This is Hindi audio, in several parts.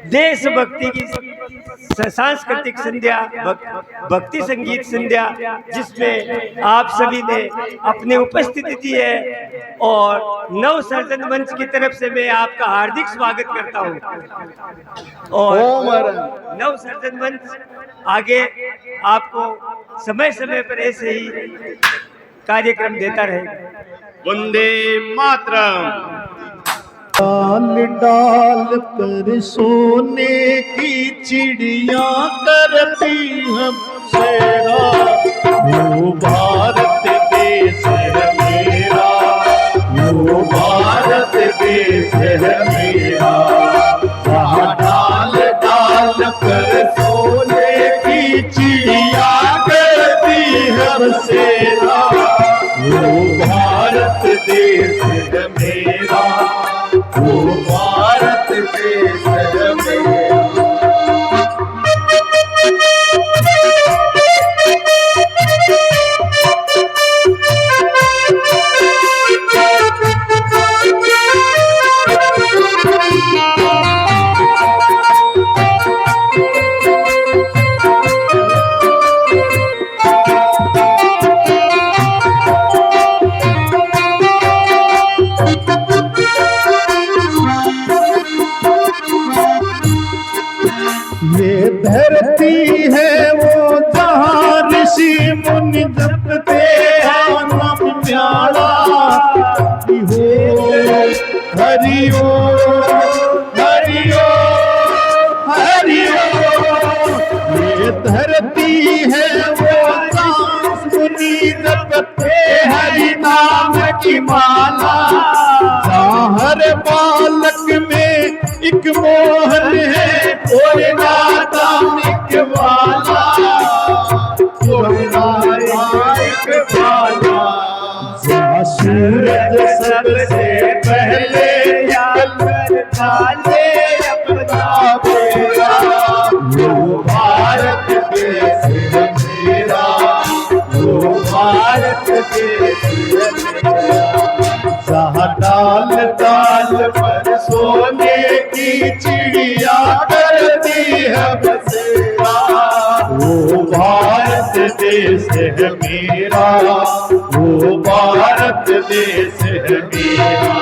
देशभक्ति की सांस्कृतिक संध्या, भक्ति संगीत संध्या, जिसमें आप सभी ने अपनी उपस्थिति दी है और नव सर्जन मंच की तरफ से मैं आपका हार्दिक स्वागत करता हूं। और नव सर्जन मंच आगे आपको समय समय पर ऐसे ही कार्यक्रम देता रहेगा। वंदे मातरम। डाल डाल पर सोने की चिड़िया करती हमसे वो भारत देश है मेरा, वो भारत देश है मेरा। डाल डाल पर सोने की चिड़िया करती हमसे वो भारत देश है मेरा, वो भारत देश है मेरा। ये धरती है वो जहाँ ऋषि मुनि जपते हैं नाम प्यारा हो। हरिओ हरिओ हरिओ। ये धरती है वो जहाँ मुनि जपते हरि नाम की माला। हर बालक में एक मोहन है और नाता एक वाला, एक वाला। सूरज सबसे पहले डाले अपना बेड़ा, वो भारत देश है मेरा, वो भारत देश है मेरा। डाल डाल पर सोने की चिड़िया करती है बसेरा, वो भारत देश है मेरा, वो भारत देश है मेरा।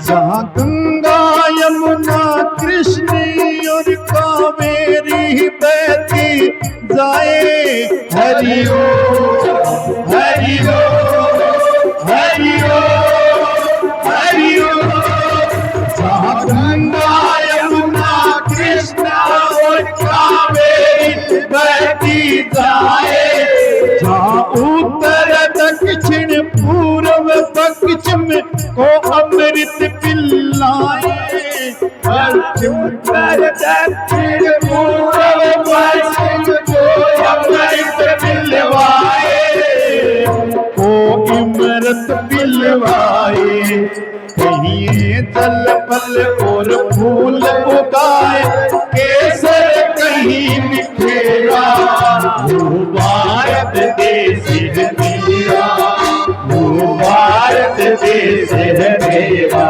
जहाँ गंगा यमुना कृष्ण और कावेरी बहती जाए। हरिओ हरिओ हरिओ हरिओ। जहाँ गंगा यमुना कृष्ण और कावेरी बहती जाए। जहाँ उत्तर दक्षिण पूर्व पश्चिम को अमृत पिलाए। पश्चिम उत्तर दक्षिण पूर्व पश्चिम को अमृत पिलवाए, को अमृत पिलवाए। कहीं जल फल और फूल उगाए, केसर कहीं बिखेरा, वो भारत देश है मेरा, वो भारत देश है मेरा।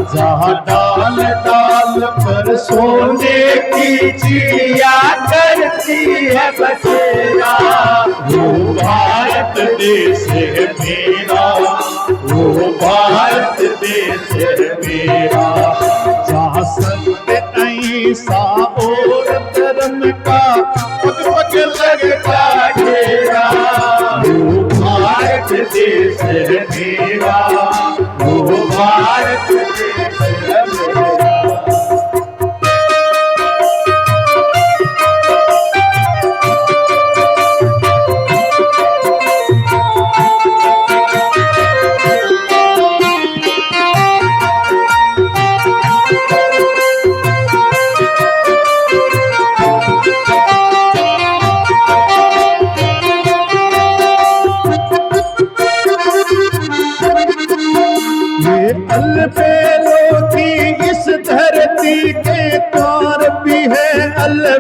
जहाँ डाल डाल पर सोने की चिड़िया करती है बसेरा, वो भारत देश है मेरा, वो भारत देश है मेरा। जहाँ सत्य अहिंसा और धर्म का पग पग लगता घेरा, वो भारत देश है मेरा, वो भारत देश है मेरा।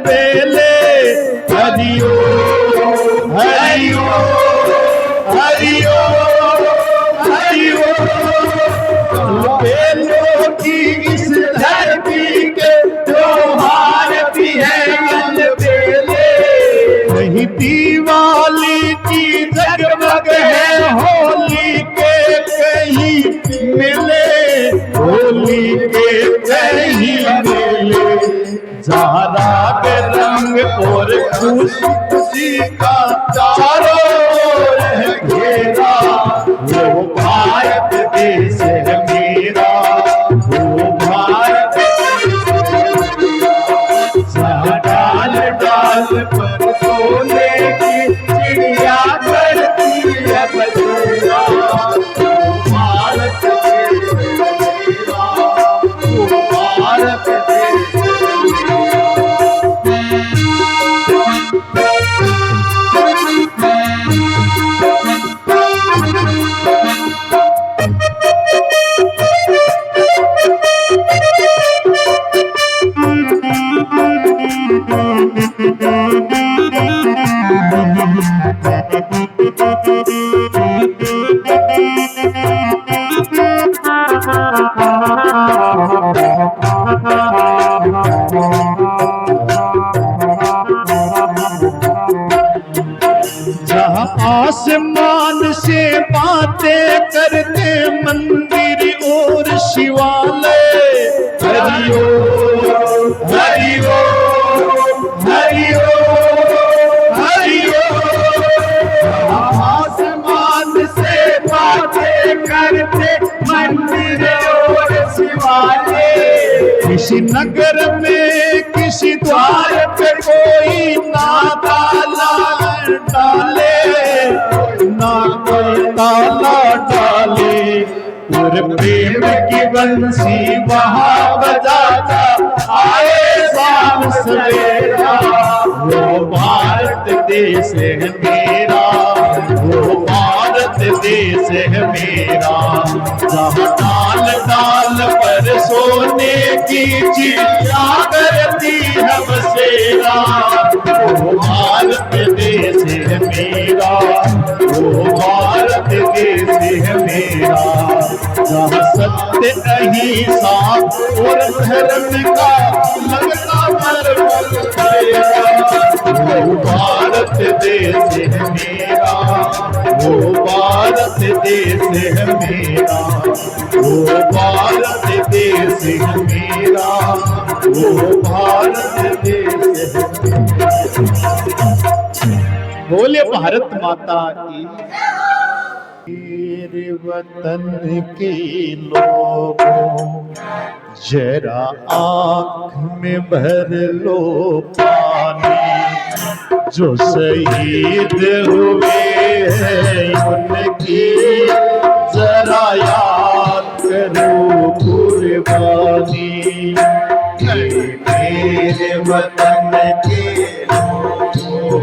बेले हरिओ हरिओ हरिओ हरिओ बेलों की इस धरती के त्योहार भी है अलबेले नहीं दिवाली की जगमग है होली के कहीं मिले होली के कहीं मिले जहरा के रंग और खुशी का चारों ओर है घेरा वो भारत देश है मेरा वो भारत डाल डाल पर सोने की चिड़िया करती है बसेरा वो भारत देश है मेरा वो भारत देश जहाँ आसमान से बातें करते मंदिर और शिवालय हरिओ हरिओ हरिओ हरिओ आसमान से बातें करते मंदिर और शिवालय किसी नगर में किसी द्वार पे कोई ना ताला डाले ना कोई ताला डाले और प्रेम की बंसी वहाँ बजाता आए शाम सवेरा वो भारत देश है मेरा वो भारत देश है मेरा जहाँ डाल डाल पर सोने की चिड़िया करती है बसेरा वो भारत देश है मेरा वो भारत देश है मेरा जहाँ सत्य अहिंसा और धर्म का लगता परवल वो भारत देश है मेरा वो भारत देश है मेरा वो भारत देश है मेरा वो भारत देश है बोले भारत माता की मेरे वतन के लोगों जरा आँख में भर लो पानी जो शहीद हुए हैं उनकी जरा याद करो कुर्बानी मेरे वतन के लोगों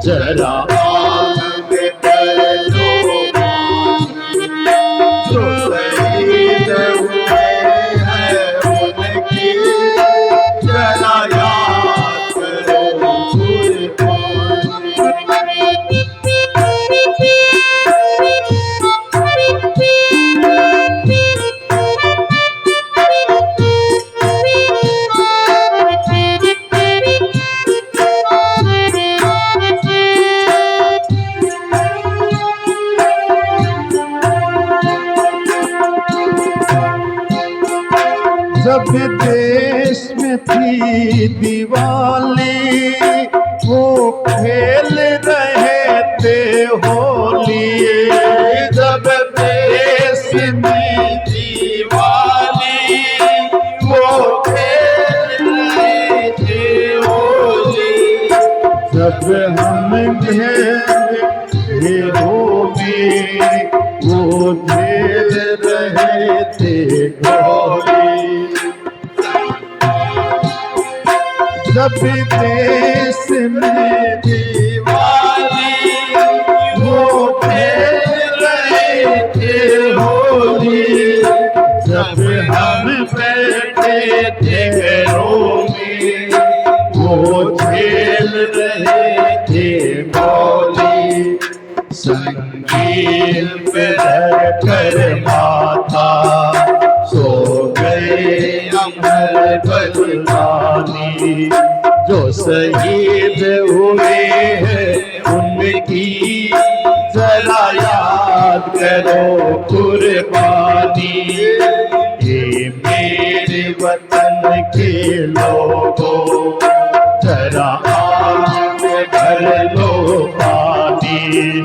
जरा आँख में भर लो जब देश में थी दिवाली वो खेल रहे थे होली जब देश में दिवाली वो खेल रहे थे होली जब हम घेरों में वो खेल रहे थे होली जब देश में दिवाली वो खेल रहे थे होली जब हम बैठे थे घरों में वो झेल रहे थे मौली, संगीत पे धर कर माथा सो गए अमर बलिदानी। जो शहीद हुए हैं उनकी जरा याद करो कुर्बानी। ये मेरे वतन के लोगों जरा आँख में भर लो पानी।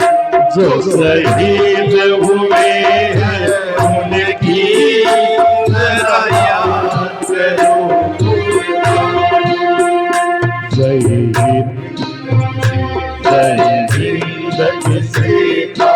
जो शहीद हुए हैं उनकी जरा याद करो कुर्बानी। जय हिंद, जय हिंद सीता।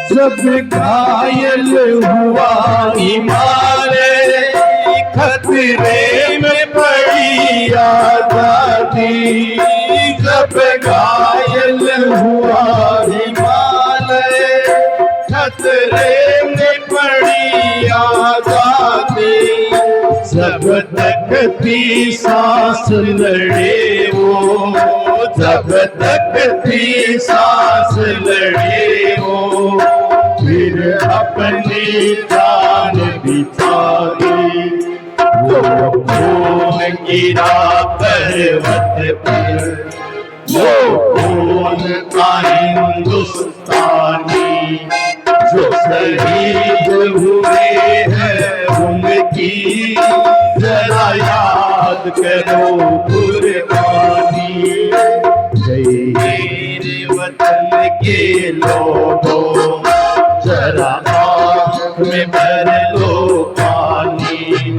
जब घायल हुआ हिमालय, खतरे में पड़ी आजादी। जब घायल हुआ हिमालय, खतरे में पड़ी आजादी। जब तक थी सांस लड़े वो, जब तक थी सांस लड़े वो, फिर अपनी जान बिछाई। वो खून गिरा पर्वत पर, वो खून था हिंदुस्तानी। जो शहीद हुए हैं उनकी जरा याद करो कुर्बानी। जय मेरे वतन के लोगों जरा आँख में भर लो पानी।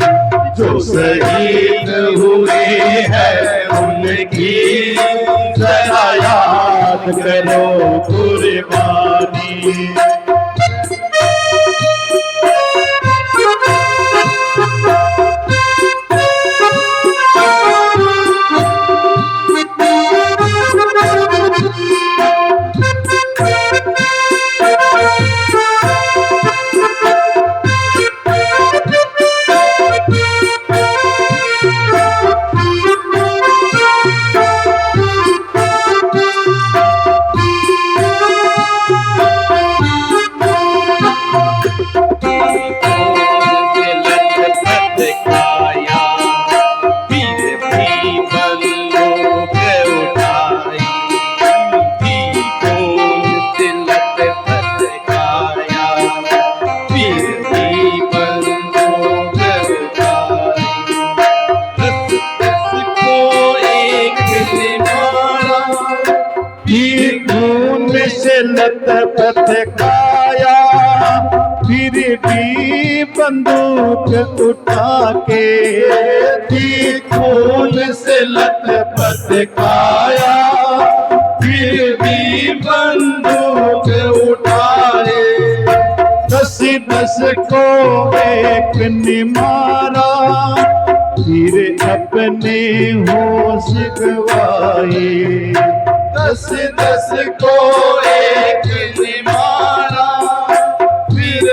जो शहीद हुए हैं उनकी जरा याद करो कुर्बानी। लत काया, फिर भी बंदूक उठा के। थी खून से लत काया, फिर भी बंदूक उठाए। 10-10 को एक ने मारा, फिर अपने होश गवाए। 10-10 को एक ने मारा, फिर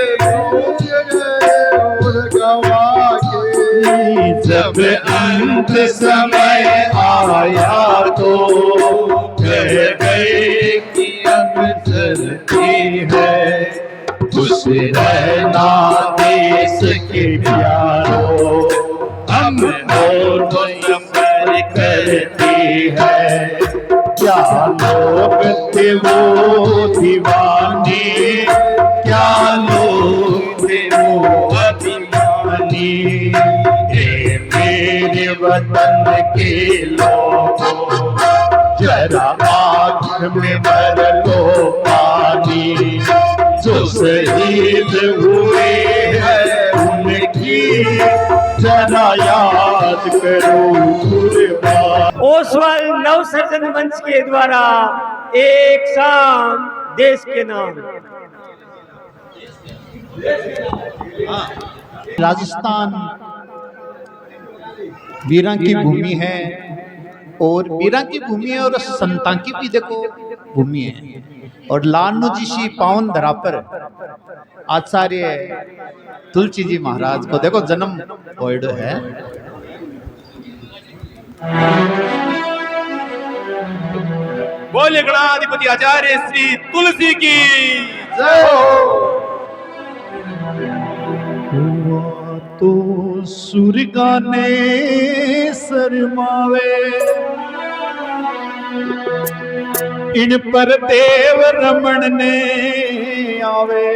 गवा के। जब अंत समय आया तो कह गए कि अब चलती है। खुश रहना देश के प्यारों, हम और वो सफर करती है। क्या लोग थे वो दीवाने, क्या लोग थे वो अभिमानी। मेरे वतन के लोगों जरा आँख में भर लो पानी। जो शहीद हुए हैं उनकी जरा याद करो कुर्बानी। ओसवाल नवसर्जन मंच के द्वारा एक शाम देश के नाम। राजस्थान वीरां की भूमि है, और वीरां की भूमि है और संतां की भी देखो भूमि है। और लालनू जी सी पावन धरा पर आचार्य तुलसी जी महाराज को देखो जन्म होइडो है। बोले गणाधिपति आचार्य श्री तुलसी की जय हो। तो सुर गाने शर्मावे, इन पर देव रमण ने आवे।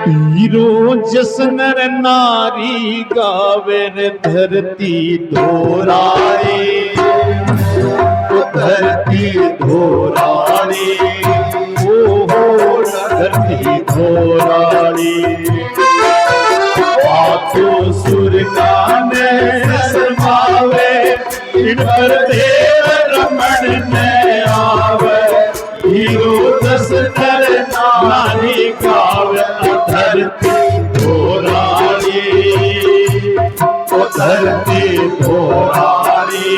हीरो जस नर नारी गावे रे धरती दोराए, धरती दोरानी, ओ हो धरती दोरानी। आतो सुर गाने शर्मावे, इन पर देव रमण ने आवे। हीरो दस नर नारी गावे धरती दोरानी, ओ धरती दोरानी,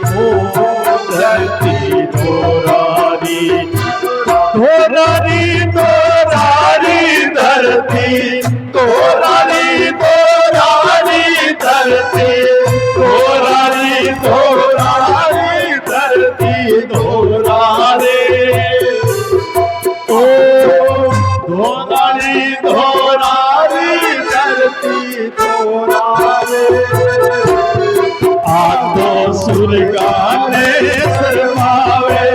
ओ धरती दोरानी। दोरानी दोरानी धरती, दोरानी दोरानी धरती, दोरानी दोरानी धरती दोरानी। ओ दोरानी दोरानी धरती दोरानी। आतो सुर गाने शर्मावे,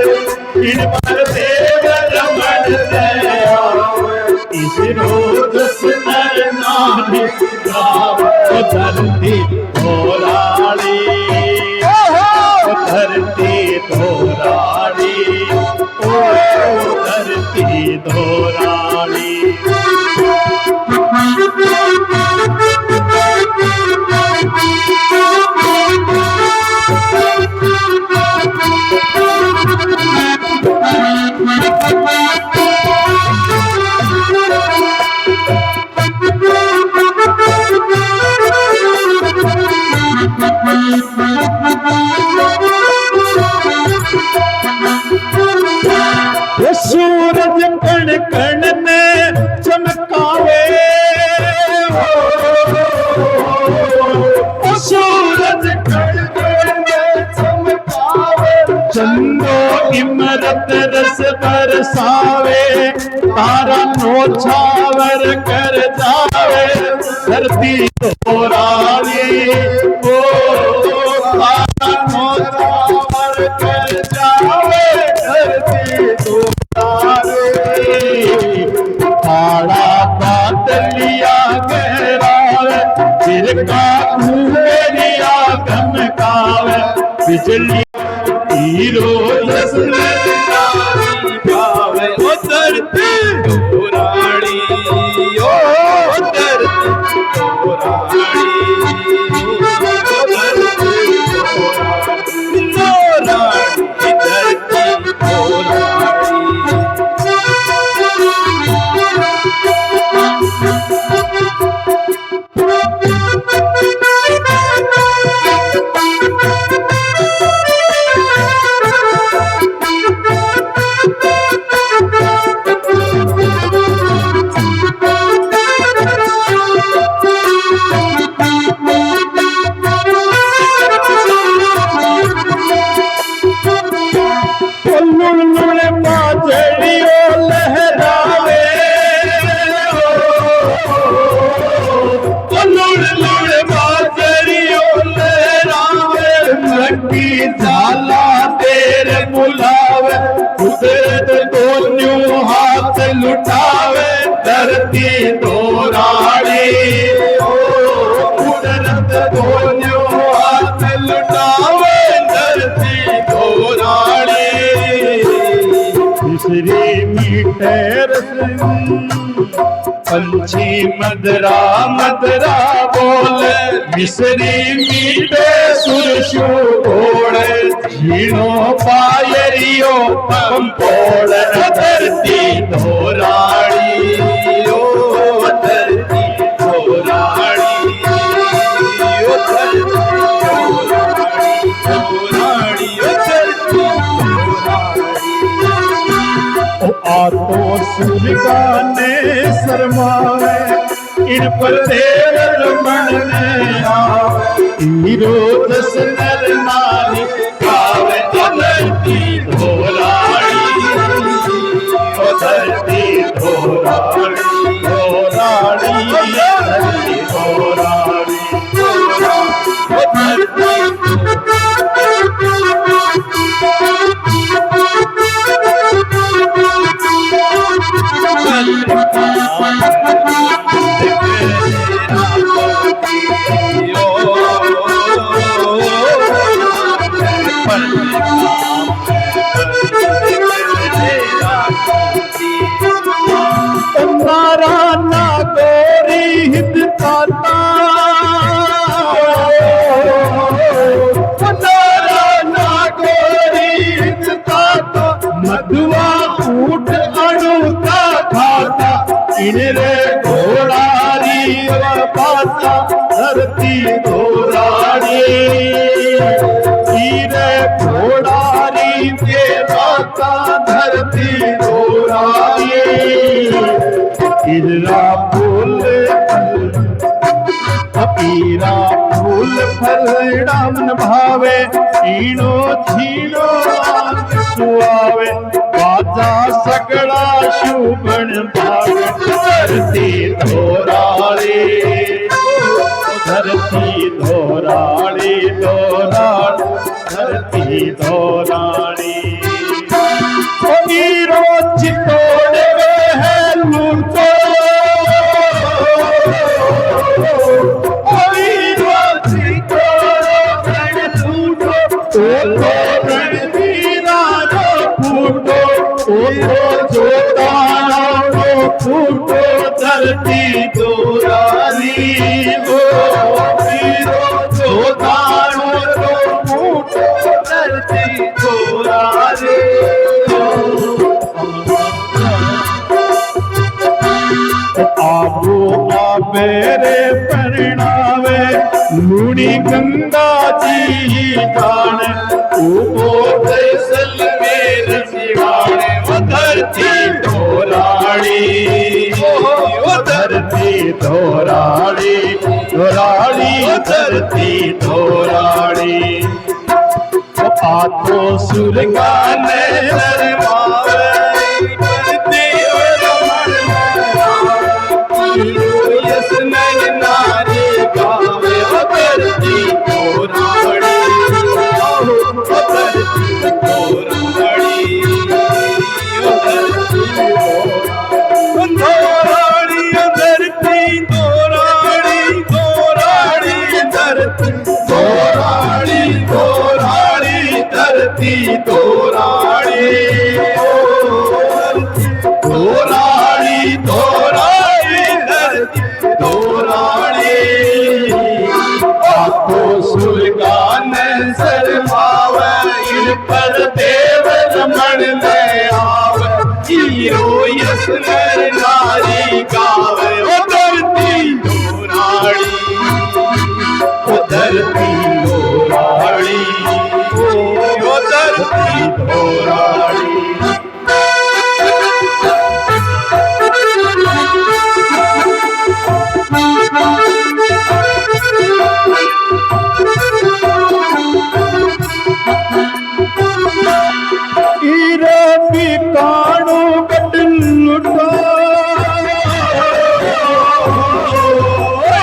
इन पर देव रमण ने आवे। इस रोज नर नारी गावे धरती दोरानी, ओ धरती दोरानी, ओ धरती दोरानी। सूरज कण कण ने चमकावे, सूरज कण कण ने चमकावे। चंदो इमरत रस बरसावे, तारा नौछावर कर जावे। धरती दोरानी, ओ तारा नौछावर कर जावे। धरती काला बादलिया गहरावे, फिर का मेरिया धमकावे। बिजली हीरो जस नारी गावे, ओ धरती दोरानी, ओ धरती दोरानी, ओ धरती दोरानी, धरती दोरानी। झाला तेरे बुलावे, कुदरत दोन्यों हाथ लुटावे। धरती दोरानी, कुदरत दोन्यों हाथ लुटावे। धरती दोरानी, मिश्री मीठे रस पंछी मदरा मदरा बोले मिश्री मीठे सुरशु ओढ़े झीणो पायरियो पंपोड़ धरती धोराड़ी ओ धरती धोराड़ी ओ धरती धोराड़ी ओ धरती आतो सूर्य ने शर्मावे इन पर देव रमण ने आवे हीरो दस नर नारी गावे धरती धोराड़ी ओ धरती धोराड़ी धोराड़ी धरती धोराड़ी ओ धरती नाराना गोरी हित ताता नाराना गोरी हित ताता मधुआ ऊट अणुता खाता इनरे घोड़ारी पाता धरती धोराड़ी इरे घोड़ारी के पाता धरती धोराड़ी इरा फूल पीरा फूल फल डामन भावे ईनो छीनो सुआवे बाजा सगड़ा शुभन भाग धरती धोराड़ी धरती धोराड़ी धोराड़ी धरती धोराड़ी हीरो चितोड़ है लूटो हीरो चितोड़ लूटो रणवीरा फूटो फूटो धरती धोराड़ी हीरो जोदानो फूटो धरती धोराड़ी आबो आबेरे परिणावे लूणी गंगा जी जाने उबो जैसलमेर सिवाने वो धरती धोराड़ी वो धरती धोराड़ी धोराड़ी धरती धोराड़ी आतो सुरगा ने शर्मावे यस नारी गावे धरती धोराड़ी धरती धोराड़ी धोराड़ी धरती धोराड़ी धोराड़ी धरती धोराड़ी धोराड़ी धरती धोराड़ी धोराड़ी धोराड़ी धरती धोराड़ी आपको सुलगान शर्मावे इन पर देव रमण में आवे हीरो यस नर नारी गावे ओ धरती धोराड़ी ओ धरती धोराड़ी ओ धरती धोराड़ी काणो गट लुटो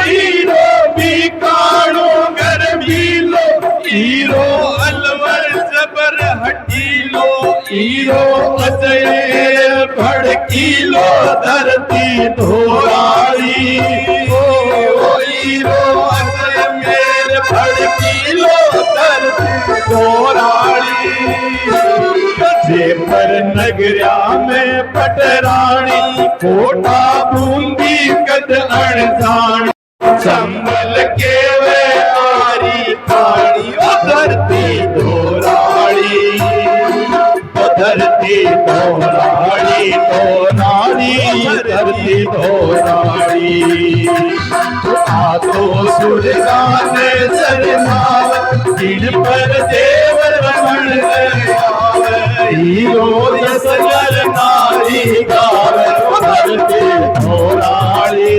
हीरो भी काणो घर भी लो हीरो अलवर जबर हटी लो हीरो अजय भड़की लो धरती धोराड़ी ओ हीरो अजय मेर भड़की लो धरती धोराड़ी जे पर नगरिया में पटराणी कोटा बूंदी कद अणजानी संभल के वे आरी खाड़ी ओ धरती धोराड़ी ओ धरती धोराड़ी धोराड़ी धरती धोराड़ी आ तो सुरगाने सरनाव जिन पर देवर रमण हीरो यसगर नारी गावे ओ धरती धोराड़ी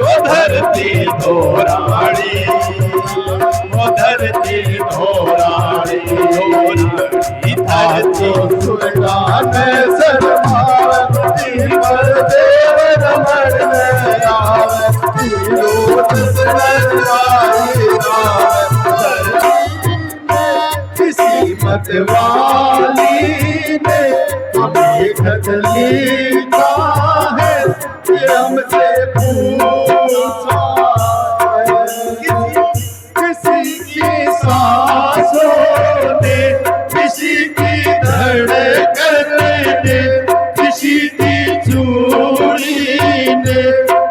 ओ धरती धोराड़ी ओ धरती धोराड़ी धरती सुरगाने सरनाव जिन पर देवर रमण किस्मत वाली ने हमें खत लिखा है कि हमसे पूछा किसी की सांसों ने किसी की धड़कन ने किसी की चूड़ी ने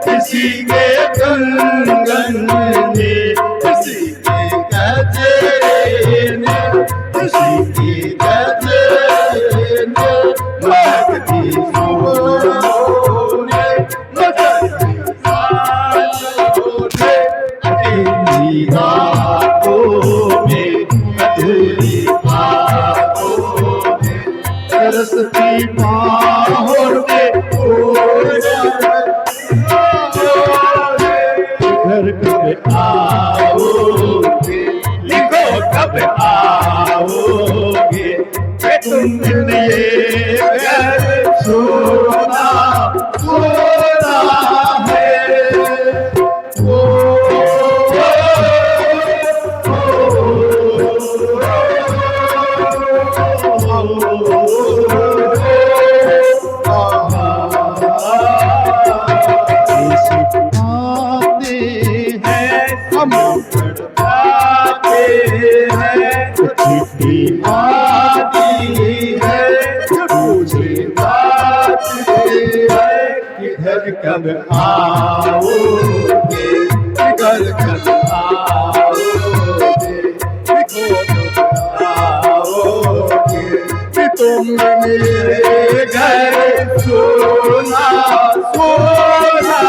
किसी के कंगन ने किसी के गजरे ने किसी की गजरे ने लगती फूलों ने लगती सालों ने अकेली रातों में अधूरी बातों में तरसती बाहों में घर कब आओगे लिखो कब आओगे तुमने ये घर सोना सोना है चिट्ठी आती है मुझे बात है कि घर कब आओगे घर कब आओगे आओगे कि तुम मेरे घर सोना सोना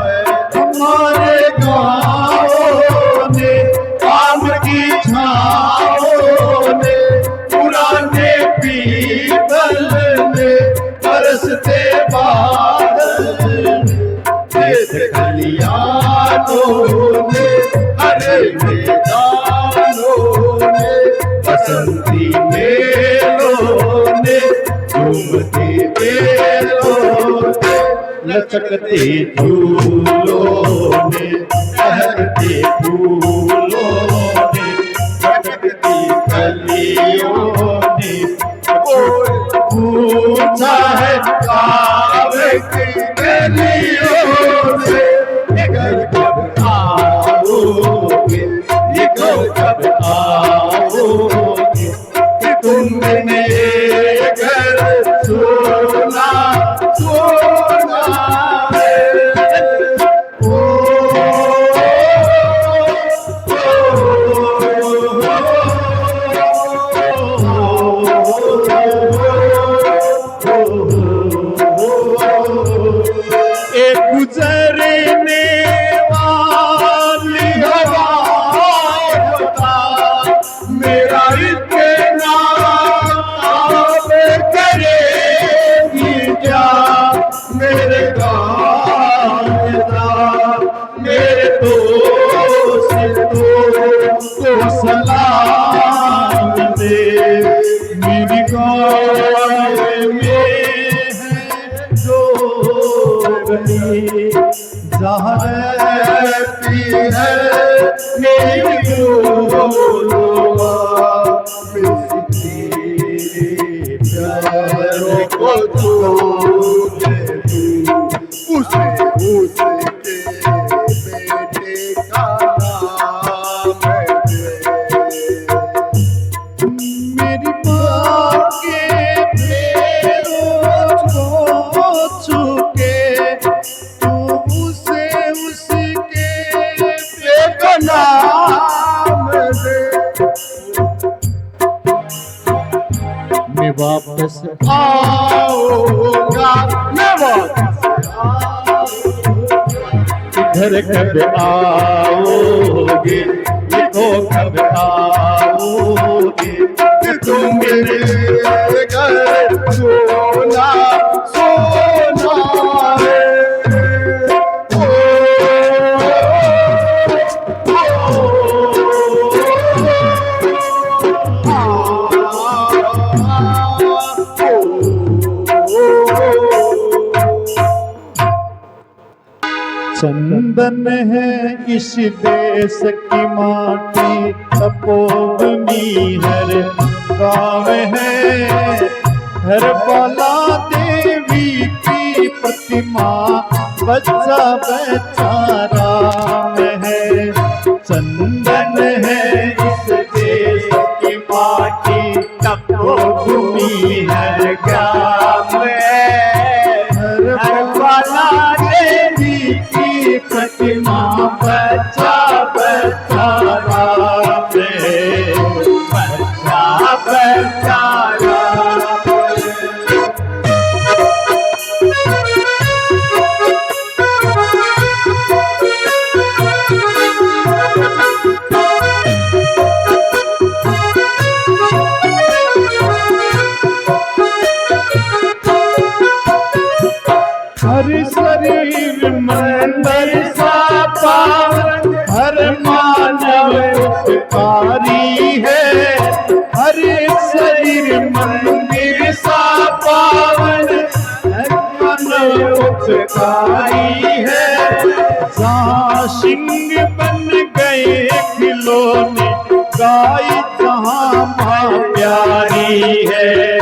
हमारे गाँव ने आम की छाओं ने पुराने पीपल ने बरसते बादल खलियानों ने हरे मैदानों ने बसंती मेलों ने झूमती बेलों ने लचकते झूलों ने बहरते फूलों ने भटकती कलियों ने पूछा है कावे की गलियों से घर कब आओगे घर कब आओगे कि तुमने घर सोना सोना तो सलाम दे। मेरी गाय में है जो बनी जहाँ रहती है मेरी गोलुआ, प्यारों को छोड़ दे तू, उसे उसके बेटे का नाम दे। मेरी माँ के पैरों को छूके तू उसे उसके बेटे का नाम दे। मैं वापस आऊंगा, मैं वापस घर कब आओगे, देखो कब आओगे, तुम मेरे घर सोना सोना है। चंदन है इस देश की माटी, तपोवनी हर गाँव है, हर बाला देवी की प्रतिमा, बच्चा बच्चा राम है। चंदन है इस देश की माटी, तपोभूमि हर गाँव है, हर बाला देवी की प्रतिमा, बच्चा बच्चा राम है, बच्चा बच्चा राम हर शरीर मंदिर सा पावन, हर मानव उपकारी है, हर शरीर मंदिर सा पावन, हर मानव उपकारी है। जहाँ सिंह बन गए खिलौने, गाय जहाँ माँ प्यारी है,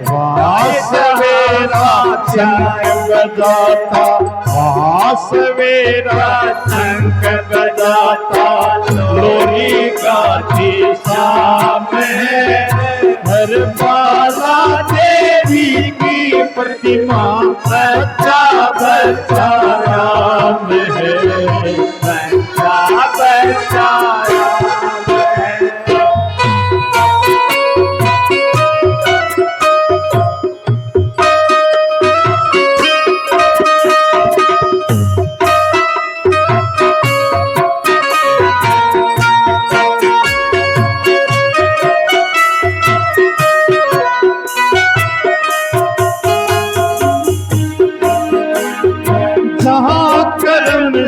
वहाँ सवेरा शंख बजाता, वहाँ सवेरा शंख बजाता, लोरी गाती शाम है, हर बाला देवी की प्रतिमा, बच्चा बच्चा राम है, बच्चा बच्चा राम है।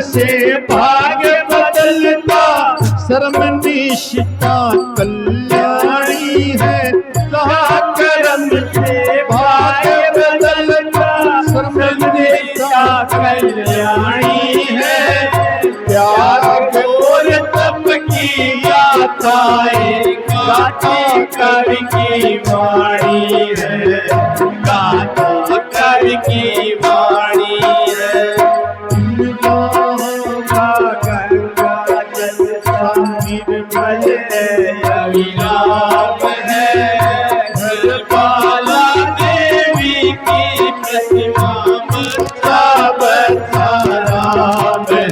से भाग्य बदलता, शर्म निष्ठा कल्याणी है, कहा कर्म से भाग्य बदलता, शर्म निष्ठा कल्याणी है। प्यार और तप की गाथाएं गाथा कर की वाणी है, गाथा कर की वाणी है। निर्मल अविराम है, हर बाला देवी की प्रतिमा, बच्चा बच्चा राम है,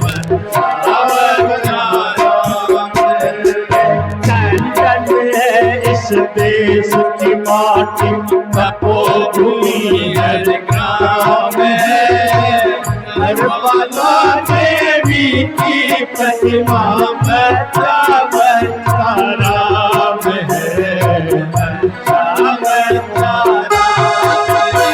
बच्चा बच्चा राम है। चंदन है इस देश की माटी, तपोभूमि हर ग्राम है, हर बाला देवी की प्रतिमा, बच्चा बच्चा राम है, बच्चा बच्चा राम है।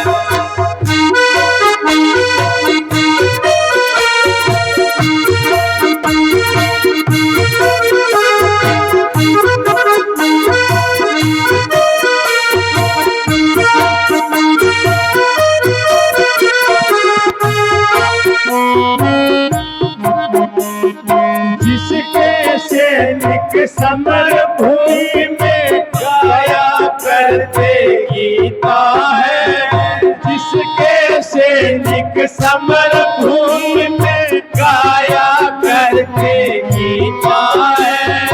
समर भूमि में गाया करते गीता है, जिसके सैनिक समर भूमि में गाया करते गीता है।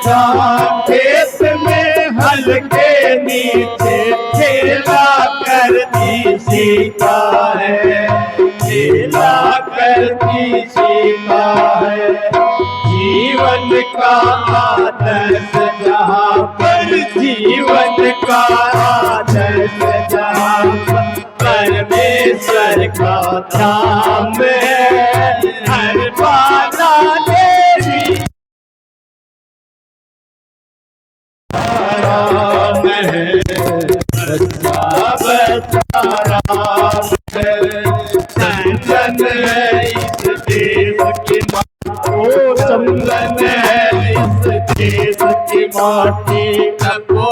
जहाँ खेत में हल के नीचे खेला करती सीता है, खेला करती सीता है। जीवन का आदर्श जहाँ पर, जीवन का आदर्श जहाँ पर परमेश्वर का धाम है। हर बाधा देवी राम है, बच्चा बच्चा राम है। संगन है इस देश की ओ संगन है इस देश की माटी को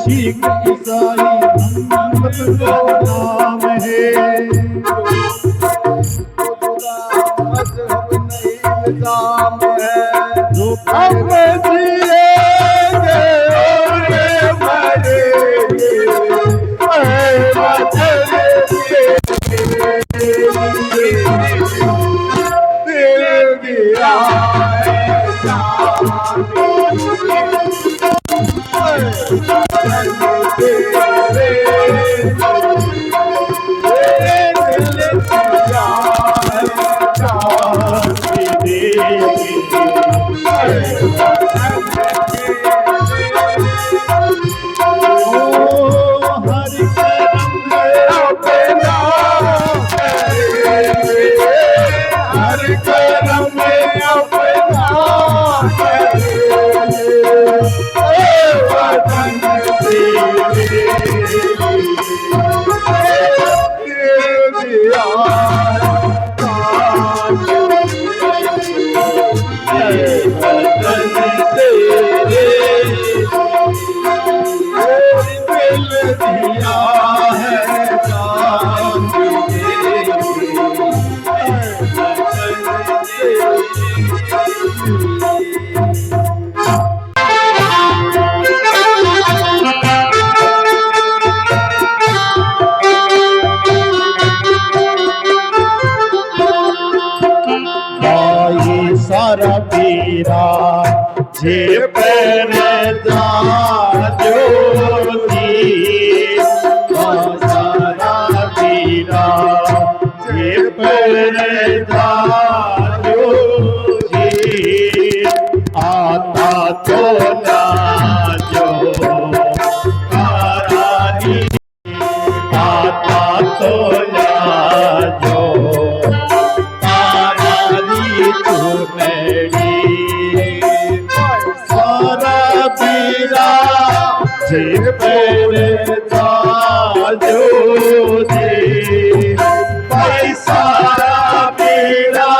सिख ईसाई नाम है। मजहब नहीं निजाम है, जो हम जिएंगे और मरेंगे दिल दिया सारा पीरा जे पर जा ज्योति, सारा पीरा जे पर जा ज्योति, आता तो जो तारानी, आता तो जो सारा पीरा जे पर ज्योति, भाई सारा पीरा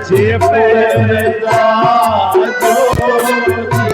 जे पर ज्योति।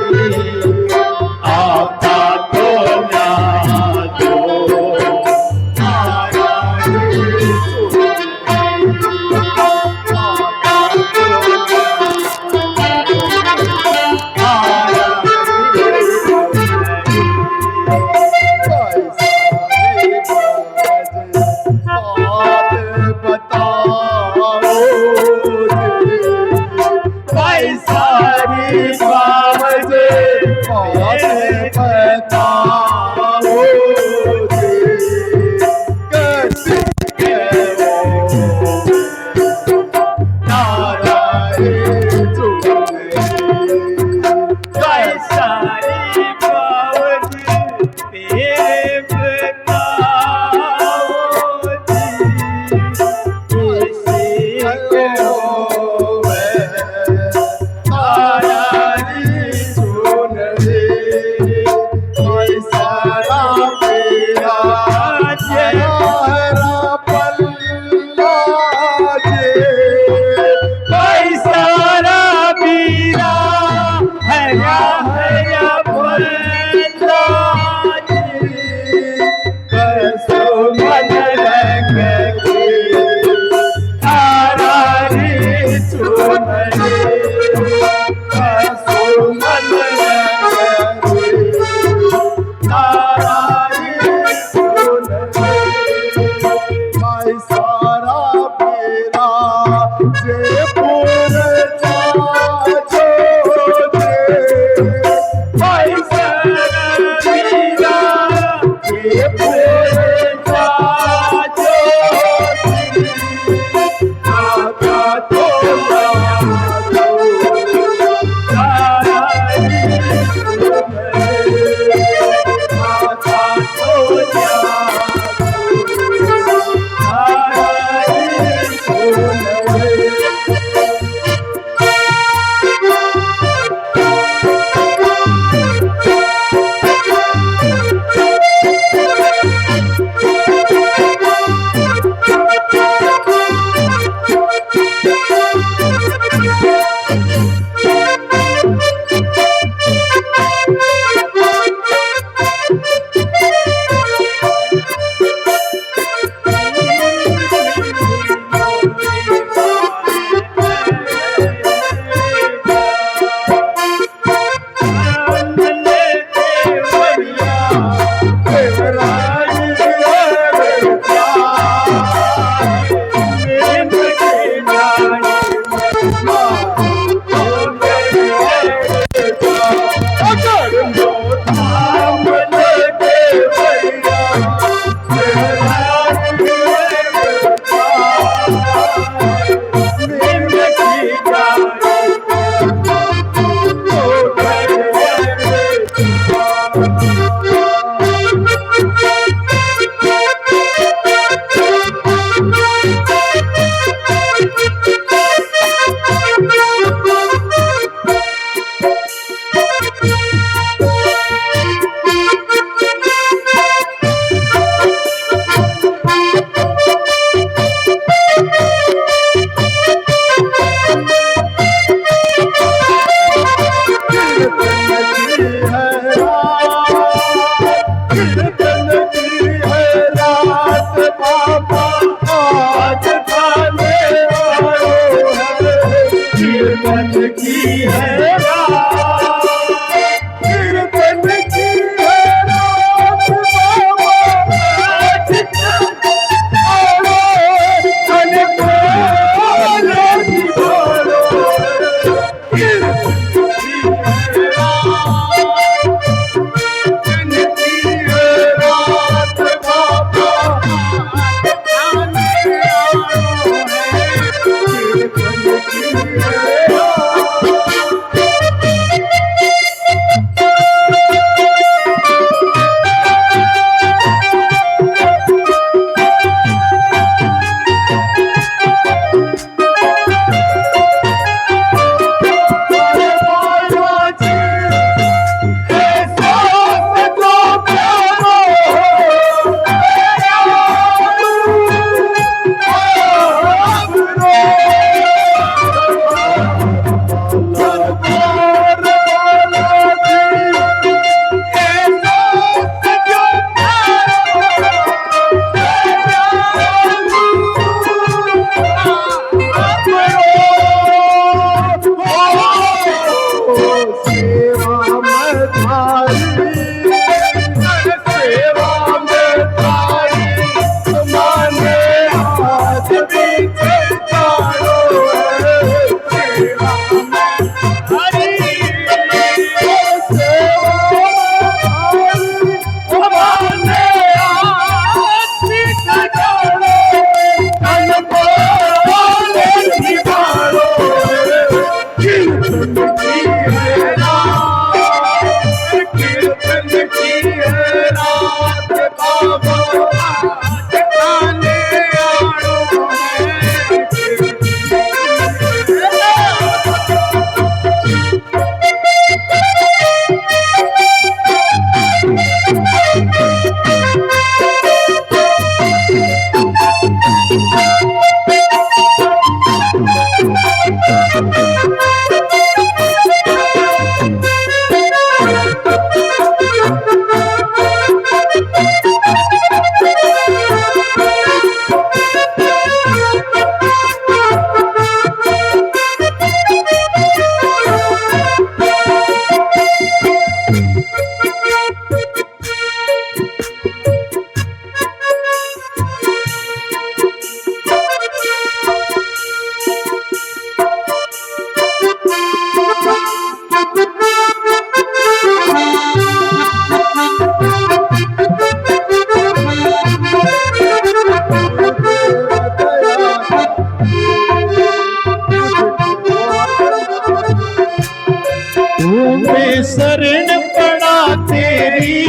शरण पड़ा तेरी,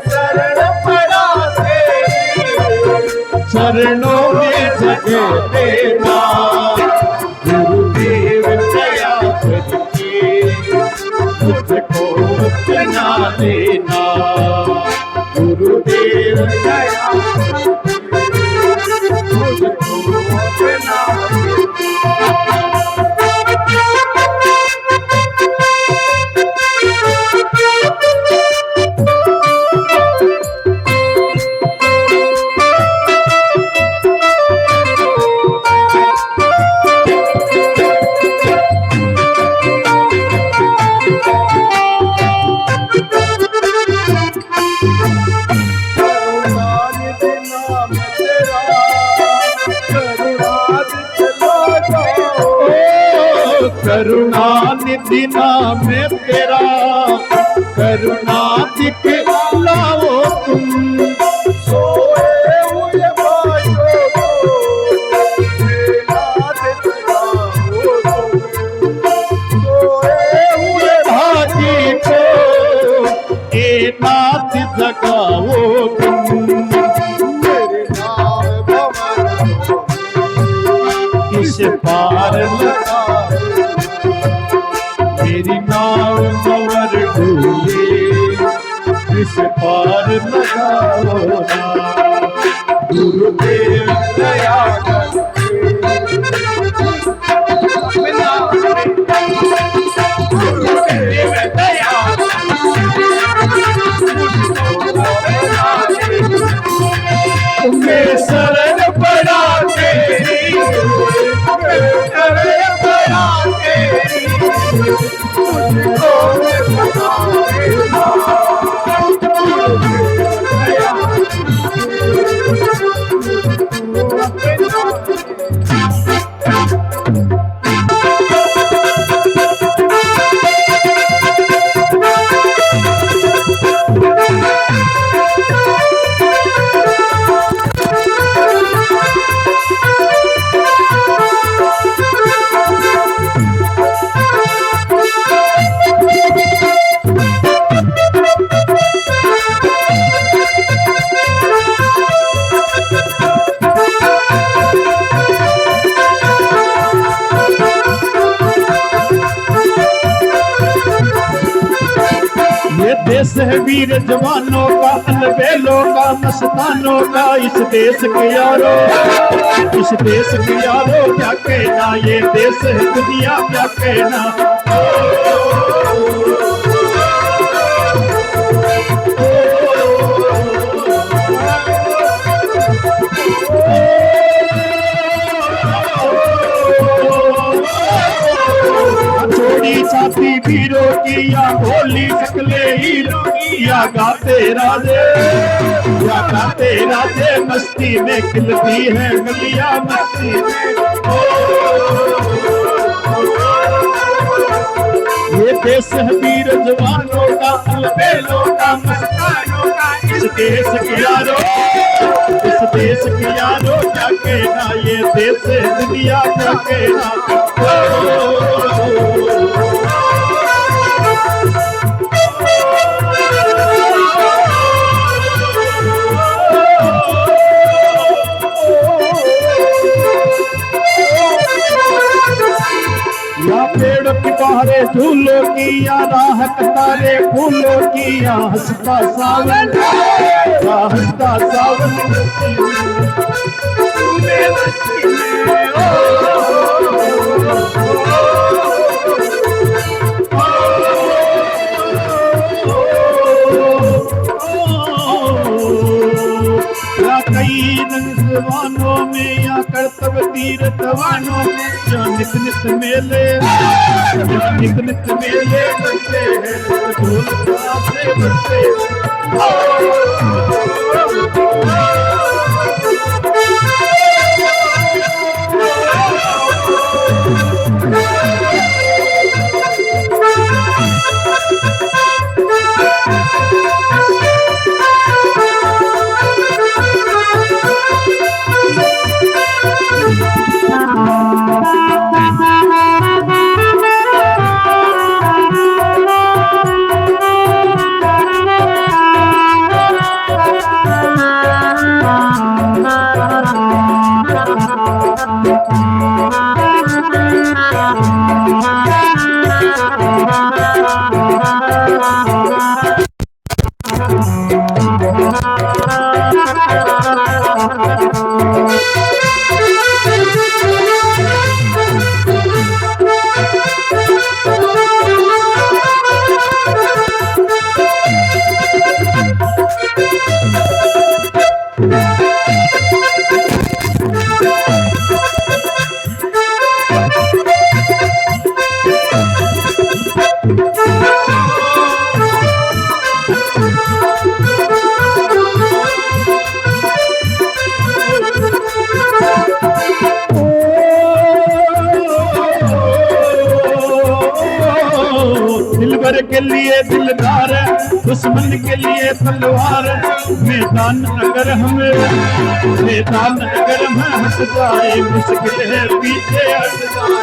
शरण पड़ा तेरी, चरणों में जगह देना गुरुदेव दया करके मुझको अपना लेना, गुरुदेव दया मुझको अपना करुणानिधि नाम तेरा, करुणा दिखलाओ तुम, सोए हुए भाइयों को सोए हुए भाई को ए नाथ जगाओ तुम, मेरे नाम भवन इस पार लगा, मेरी नाव मवर डूबे इस पार लगाओ ना, गुरुदेव दया गुरुदेव दया तुम्हें शरण पड़ा तेरी, शरण पड़ा तेरी, देश है वीर जवानों का, अलबेलों का, मस्तानों का, इस देश के यारो, इस देश के यारो क्या कहना, ये देश है दुनिया क्या कहना, छोड़ी छाती वीरों की या भोली शक्ले हीरों की, या गाते राजे मस्ती में खिलती है गलियां मस्ती में, ये देश है वीर जवानों का, अलबेलों का, मस्तानों का, इस देश के यारो, इस देश के यारो क्या कहना, ये देश है दुनिया क्या कहना, या पेड़ की बहारे झूलों की, या राह कतारे फूलों की, या हंसता सावन, या हंसता सावन या कई रंगवानों में, या करतब तीर्थवानों में, या नित नित मेले, या नित नित मेले बनते हैं, ढोल से बनते के लिए दिलदार, दुश्मन के लिए तलवार। मैदान अगर हम हट जाए, मुश्किल है पीछे हट जाए।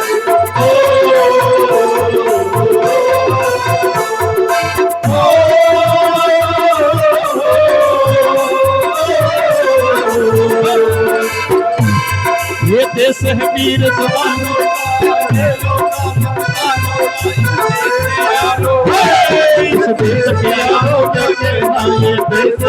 ये देश है वीर जवानों इस देश के यारों के कहना, ये देश